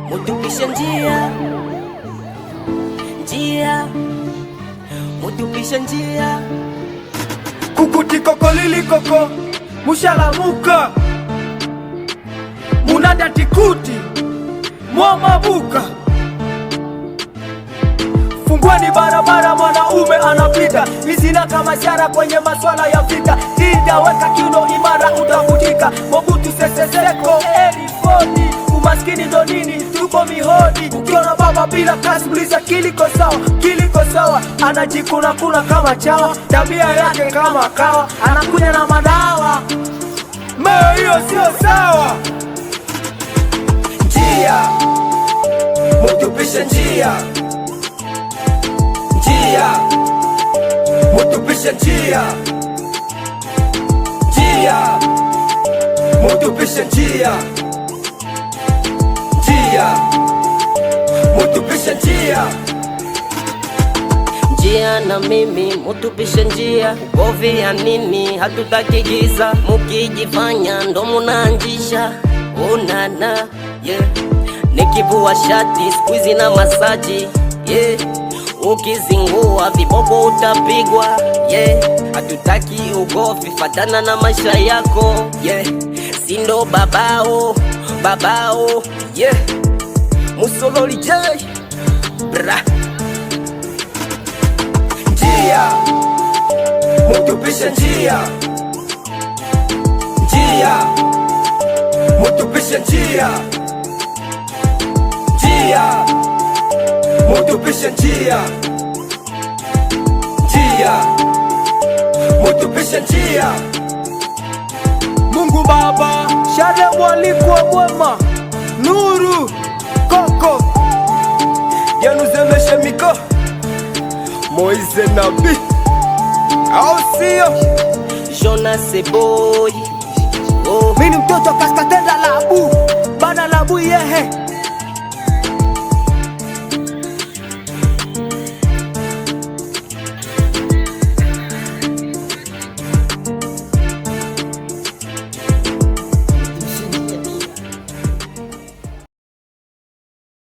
mutupishe njia, njia, mutupishe njia. Kukuti koko lili koko, mushalamuka munada tikuti mwamabuka. Fungueni barabara, mwanaume anapita. Izina kama shara kwenye maswala ya vita. Dida weka kiuno imara, utafutika. Mobutu Sese Seko Erifoni. Umaskini ndo nini? Tuko mihodi. Ukiona baba bila kazi, uliza kiliko sawa, kiliko sawa. Anajikuna kuna kama chawa, tabia yake kama kawa, anakunya na madawa. Meo hiyo sio sawa. Njia, mutupishe njia, njia, mutupishe njia, njia, mutupishe njia, njia, mutupishe njia. Njia na mimi mutupishe njia, ugovi ya nini? Hatutaki giza, mukijifanya ndo munanjisha. Onana, yeah. Nikivua shati squeeze na masaji, yeah. Ukizingua viboko utapigwa, yeah. Hatutaki ugovi, fatana na maisha yako, yeah. Sindo babao, babao, yeah. Musololi J, bra. Njia, mutupishe njia, njia, mutupishe njia, njia, mutupishe njia, njia, mutupishe njia. Mungu Baba, shale mwalikwa mwema, nuru koko yanuzemeshe miko Moise Nabi, au sio? Jonas Boy, oh. Mini mtoto kaskatenda labu, bana labu yehe.